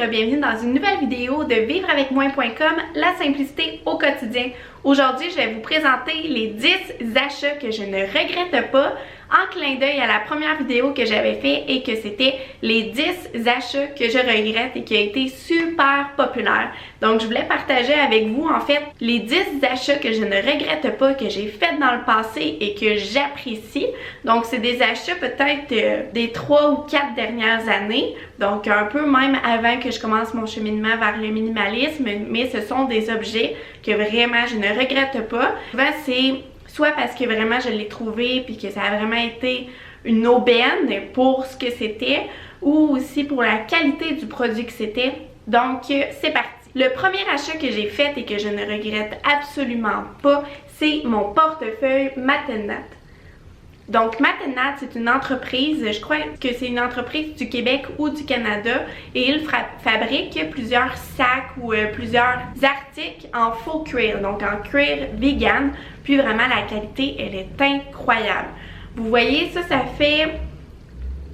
bienvenue dans une nouvelle vidéo de vivreavecmoi.com, la simplicité au quotidien. Aujourd'hui, je vais vous présenter les 10 achats que je ne regrette pas, en clin d'œil à la première vidéo que j'avais fait et que c'était les 10 achats que je regrette et qui a été super populaire. Donc je voulais partager avec vous en fait les 10 achats que je ne regrette pas, que j'ai fait dans le passé et que j'apprécie. Donc c'est des achats peut-être des 3 ou 4 dernières années, donc un peu même avant que je commence mon cheminement vers le minimalisme, mais ce sont des objets que vraiment je ne regrette pas. Souvent c'est soit parce que vraiment je l'ai trouvé puis que ça a vraiment été une aubaine pour ce que c'était, ou aussi pour la qualité du produit que c'était. Donc c'est parti. Le premier achat que j'ai fait et que je ne regrette absolument pas, c'est mon portefeuille Matenat. Donc Matenat, c'est une entreprise, je crois que c'est une entreprise du Québec ou du Canada, et ils fabriquent plusieurs sacs ou plusieurs articles en faux cuir, donc en cuir vegan, puis vraiment la qualité, elle est incroyable. Vous voyez, ça fait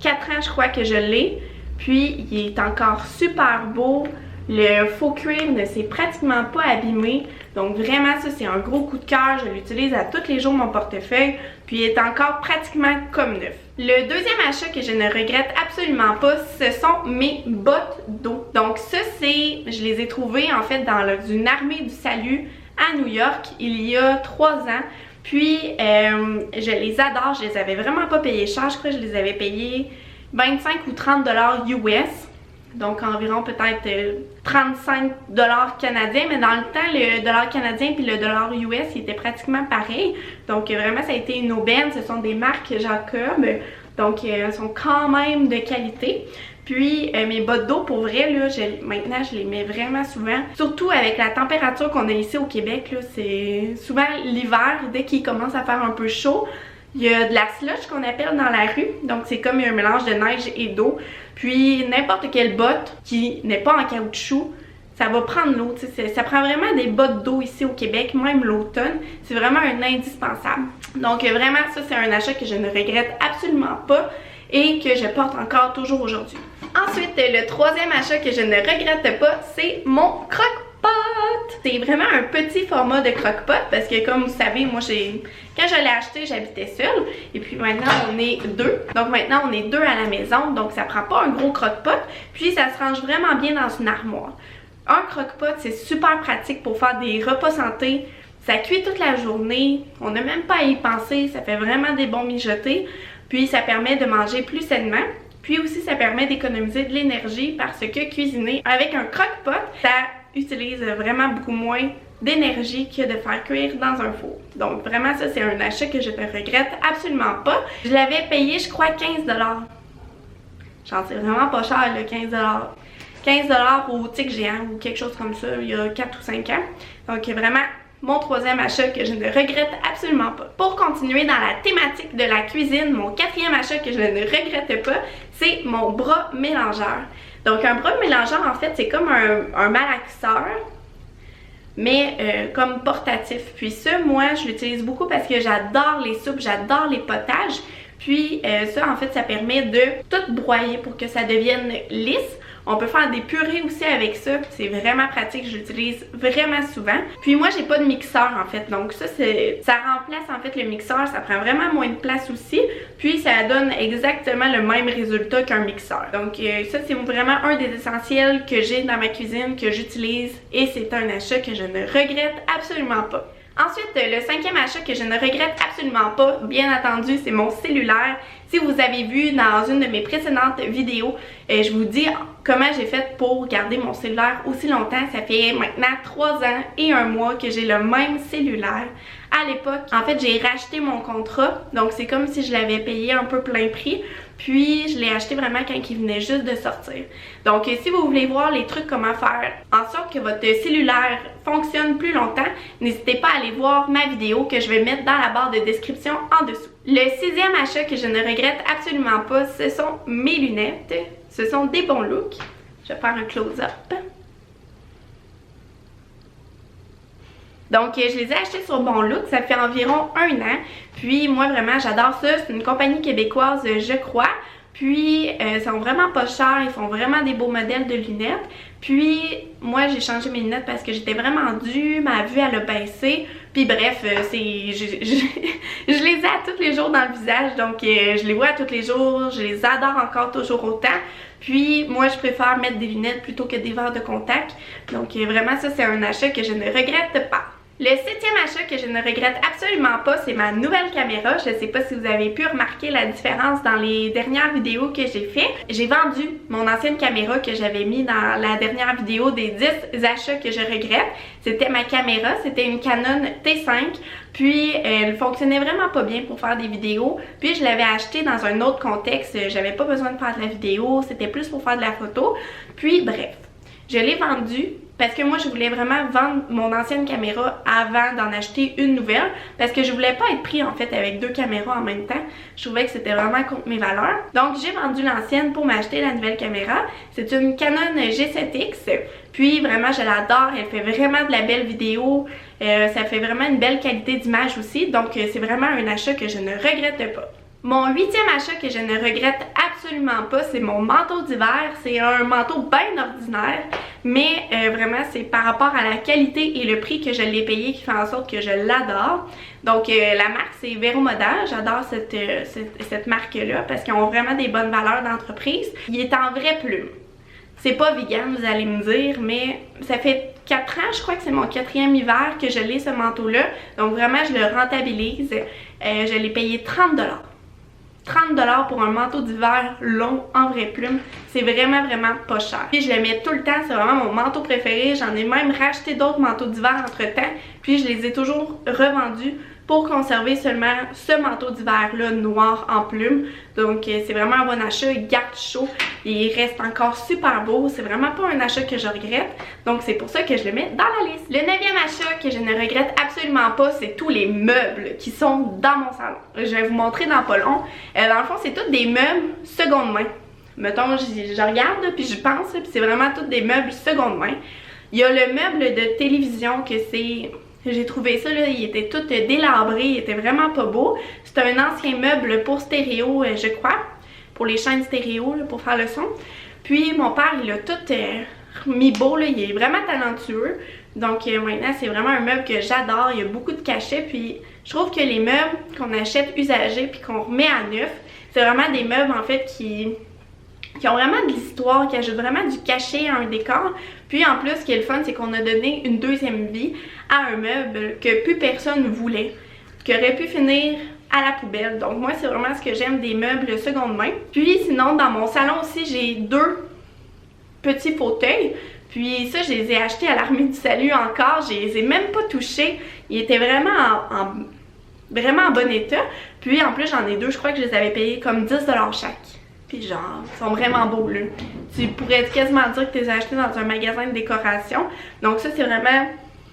4 ans je crois que je l'ai, puis il est encore super beau. Le faux cuir ne s'est pratiquement pas abîmé, donc vraiment ça c'est un gros coup de cœur, je l'utilise à tous les jours mon portefeuille, puis il est encore pratiquement comme neuf. Le deuxième achat que je ne regrette absolument pas, ce sont mes bottes d'eau. Donc ça je les ai trouvées en fait dans une armée du salut à New York il y a 3 ans. Puis je les adore, je les avais vraiment pas payées cher, je crois que je les avais payées 25 ou 30 $ US. Donc environ peut-être 35 $ canadiens, mais dans le temps le dollar canadien puis le dollar US il était pratiquement pareil. Donc vraiment ça a été une aubaine, ce sont des marques Jacob, donc elles sont quand même de qualité. Puis mes bottes d'eau pour vrai là, maintenant je les mets vraiment souvent, surtout avec la température qu'on a ici au Québec là, c'est souvent l'hiver dès qu'il commence à faire un peu chaud. Il y a de la slush qu'on appelle dans la rue, donc c'est comme un mélange de neige et d'eau. Puis n'importe quelle botte qui n'est pas en caoutchouc, ça va prendre l'eau. Ça prend vraiment des bottes d'eau ici au Québec, même l'automne. C'est vraiment un indispensable. Donc vraiment ça c'est un achat que je ne regrette absolument pas et que je porte encore toujours aujourd'hui. Ensuite, le troisième achat que je ne regrette pas, c'est mon croque-pot. C'est vraiment un petit format de croque-pot parce que comme vous savez, moi quand je l'ai acheté, j'habitais seule et puis maintenant on est 2. Donc maintenant on est 2 à la maison, donc ça prend pas un gros croque-pot, puis ça se range vraiment bien dans une armoire. Un croque-pot, c'est super pratique pour faire des repas santé. Ça cuit toute la journée, on n'a même pas à y penser, ça fait vraiment des bons mijotés, puis ça permet de manger plus sainement. Puis aussi ça permet d'économiser de l'énergie parce que cuisiner avec un croque-pot, ça utilise vraiment beaucoup moins d'énergie que de faire cuire dans un four. Donc vraiment ça c'est un achat que je ne regrette absolument pas. Je l'avais payé je crois 15 $. Genre c'est vraiment pas cher là, 15 $. 15 $ au Tic Géant ou quelque chose comme ça il y a 4 ou 5 ans. Donc vraiment mon troisième achat que je ne regrette absolument pas. Pour continuer dans la thématique de la cuisine, mon quatrième achat que je ne regrette pas, c'est mon bras mélangeur. Donc un bras mélangeur en fait c'est comme un malaxeur, mais comme portatif. Puis ça moi je l'utilise beaucoup parce que j'adore les soupes, j'adore les potages. Puis ça en fait ça permet de tout broyer pour que ça devienne lisse. On peut faire des purées aussi avec ça, c'est vraiment pratique, je l'utilise vraiment souvent. Puis moi j'ai pas de mixeur en fait, donc ça remplace en fait le mixeur, ça prend vraiment moins de place aussi. Puis ça donne exactement le même résultat qu'un mixeur. Donc ça c'est vraiment un des essentiels que j'ai dans ma cuisine, que j'utilise et c'est un achat que je ne regrette absolument pas. Ensuite, le cinquième achat que je ne regrette absolument pas, bien entendu, c'est mon cellulaire. Si vous avez vu dans une de mes précédentes vidéos, je vous dis comment j'ai fait pour garder mon cellulaire aussi longtemps. Ça fait maintenant 3 ans et 1 mois que j'ai le même cellulaire. À l'époque, en fait, j'ai racheté mon contrat, donc c'est comme si je l'avais payé un peu plein prix. Puis je l'ai acheté vraiment quand il venait juste de sortir. Donc si vous voulez voir les trucs comment faire en sorte que votre cellulaire fonctionne plus longtemps, n'hésitez pas à aller voir ma vidéo que je vais mettre dans la barre de description en dessous. Le sixième achat que je ne regrette absolument pas, ce sont mes lunettes. Ce sont des bons looks. Je vais faire un close-up. Donc je les ai achetés sur Bon Look, ça fait environ 1 an. Puis moi vraiment j'adore ça, c'est une compagnie québécoise je crois. Puis ils sont vraiment pas chers, ils font vraiment des beaux modèles de lunettes. Puis moi j'ai changé mes lunettes parce que j'étais vraiment due, ma vue elle a baissé. Puis bref, je les ai à tous les jours dans le visage, donc je les vois à tous les jours, je les adore encore toujours autant. Puis moi je préfère mettre des lunettes plutôt que des verres de contact. Donc vraiment ça c'est un achat que je ne regrette pas. Le 7e achat que je ne regrette absolument pas, c'est ma nouvelle caméra. Je ne sais pas si vous avez pu remarquer la différence dans les dernières vidéos que j'ai fait. J'ai vendu mon ancienne caméra que j'avais mis dans la dernière vidéo des 10 achats que je regrette. C'était ma caméra, c'était une Canon T5. Puis elle fonctionnait vraiment pas bien pour faire des vidéos. Puis je l'avais achetée dans un autre contexte. J'avais pas besoin de faire de la vidéo, c'était plus pour faire de la photo. Puis bref, je l'ai vendue. Parce que moi, je voulais vraiment vendre mon ancienne caméra avant d'en acheter une nouvelle. Parce que je voulais pas être pris en fait avec 2 caméras en même temps. Je trouvais que c'était vraiment contre mes valeurs. Donc j'ai vendu l'ancienne pour m'acheter la nouvelle caméra. C'est une Canon G7X. Puis vraiment, je l'adore. Elle fait vraiment de la belle vidéo. Ça fait vraiment une belle qualité d'image aussi. Donc c'est vraiment un achat que je ne regrette pas. Mon 8e achat que je ne regrette absolument pas, c'est mon manteau d'hiver. C'est un manteau bien ordinaire, mais vraiment c'est par rapport à la qualité et le prix que je l'ai payé qui fait en sorte que je l'adore. Donc la marque c'est Vero Moda, j'adore cette marque-là parce qu'ils ont vraiment des bonnes valeurs d'entreprise. Il est en vraie plume. C'est pas vegan, vous allez me dire, mais ça fait 4 ans, je crois que c'est mon 4e hiver que je l'ai ce manteau-là. Donc vraiment je le rentabilise. Je l'ai payé 30 $. 30 $ pour un manteau d'hiver long en vraie plume, c'est vraiment pas cher. Puis je le mets tout le temps, c'est vraiment mon manteau préféré. J'en ai même racheté d'autres manteaux d'hiver entre temps, puis je les ai toujours revendus pour conserver seulement ce manteau d'hiver là noir en plume. Donc c'est vraiment un bon achat, il garde chaud, il reste encore super beau, c'est vraiment pas un achat que je regrette. Donc c'est pour ça que je le mets dans la liste. Le 9e achat que je ne regrette absolument pas, c'est tous les meubles qui sont dans mon salon. Je vais vous montrer dans pas long. Dans le fond, c'est tous des meubles seconde main. Mettons, je regarde puis je pense, puis c'est vraiment tous des meubles seconde main. Il y a le meuble de télévision que c'est... J'ai trouvé ça, là, il était tout délabré, il était vraiment pas beau. C'est un ancien meuble pour stéréo, je crois, pour les chaînes stéréo, là, pour faire le son. Puis mon père, il a tout mis beau, là, il est vraiment talentueux. Donc maintenant, c'est vraiment un meuble que j'adore, il y a beaucoup de cachets. Puis je trouve que les meubles qu'on achète usagés puis qu'on remet à neuf, c'est vraiment des meubles en fait qui ont vraiment de l'histoire, qui ajoutent vraiment du cachet à un décor. Puis en plus, ce qui est le fun, c'est qu'on a donné une deuxième vie à un meuble que plus personne voulait, qui aurait pu finir à la poubelle. Donc moi, c'est vraiment ce que j'aime des meubles seconde main. Puis sinon, dans mon salon aussi, j'ai 2 petits fauteuils. Puis ça, je les ai achetés à l'Armée du Salut encore. Je les ai même pas touchés. Ils étaient vraiment en bon état. Puis en plus, j'en ai 2, je crois que je les avais payés comme 10 $ chaque. Puis genre, ils sont vraiment beaux là. Tu pourrais quasiment dire que tu les as achetés dans un magasin de décoration. Donc ça, c'est vraiment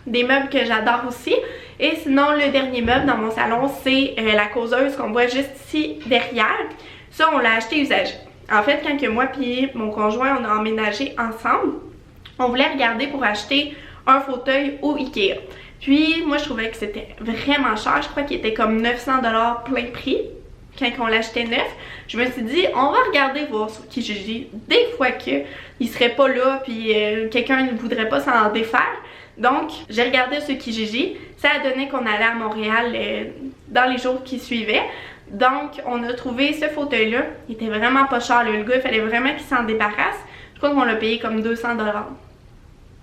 des meubles que j'adore aussi. Et sinon, le dernier meuble dans mon salon, c'est la causeuse qu'on voit juste ici derrière. Ça, on l'a acheté usagé. En fait, quand que moi et mon conjoint, on a emménagé ensemble, on voulait regarder pour acheter un fauteuil au Ikea. Puis moi, je trouvais que c'était vraiment cher. Je crois qu'il était comme 900 $ plein prix quand on l'achetait neuf. Je me suis dit, on va regarder voir sur Kijiji des fois que il serait pas là puis quelqu'un ne voudrait pas s'en défaire. Donc j'ai regardé sur Kijiji, ça a donné qu'on allait à Montréal dans les jours qui suivaient. Donc on a trouvé ce fauteuil là, il était vraiment pas cher là. Le gars il fallait vraiment qu'il s'en débarrasse. Je crois qu'on l'a payé comme 200 $.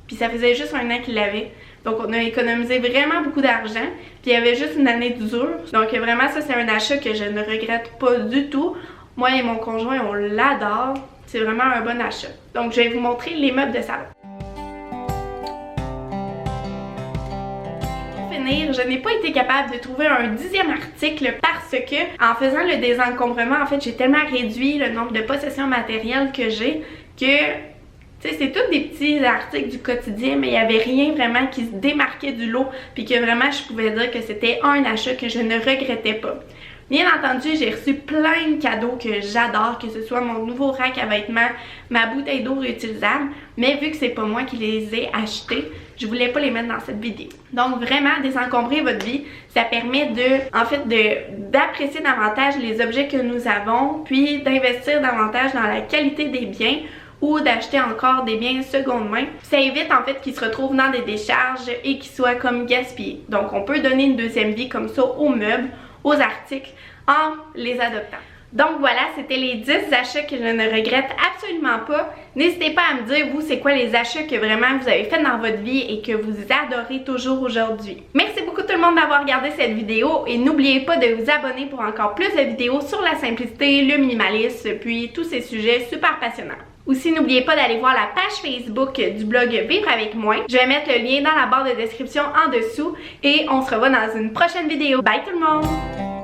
Puis ça faisait juste un an qu'il l'avait. Donc on a économisé vraiment beaucoup d'argent. Puis il y avait juste une année d'usure. Donc vraiment ça c'est un achat que je ne regrette pas du tout. Moi et mon conjoint on l'adore. C'est vraiment un bon achat. Donc je vais vous montrer les meubles de salon. Pour finir, je n'ai pas été capable de trouver un 10e article parce que en faisant le désencombrement, en fait j'ai tellement réduit le nombre de possessions matérielles que j'ai que... Tu sais, c'est tous des petits articles du quotidien, mais il n'y avait rien vraiment qui se démarquait du lot, puis que vraiment je pouvais dire que c'était un achat que je ne regrettais pas. Bien entendu, j'ai reçu plein de cadeaux que j'adore, que ce soit mon nouveau rack à vêtements, ma bouteille d'eau réutilisable, mais vu que c'est pas moi qui les ai achetés, je voulais pas les mettre dans cette vidéo. Donc vraiment, désencombrer votre vie, ça permet d'apprécier davantage les objets que nous avons, puis d'investir davantage dans la qualité des biens ou d'acheter encore des biens seconde main. Ça évite en fait qu'ils se retrouvent dans des décharges et qu'ils soient comme gaspillés. Donc on peut donner une deuxième vie comme ça aux meubles, aux articles, en les adoptant. Donc voilà, c'était les 10 achats que je ne regrette absolument pas. N'hésitez pas à me dire, vous, c'est quoi les achats que vraiment vous avez fait dans votre vie et que vous adorez toujours aujourd'hui. Merci beaucoup tout le monde d'avoir regardé cette vidéo et n'oubliez pas de vous abonner pour encore plus de vidéos sur la simplicité, le minimalisme, puis tous ces sujets super passionnants. Aussi, n'oubliez pas d'aller voir la page Facebook du blog Vivre avec moi. Je vais mettre le lien dans la barre de description en dessous et on se revoit dans une prochaine vidéo. Bye tout le monde!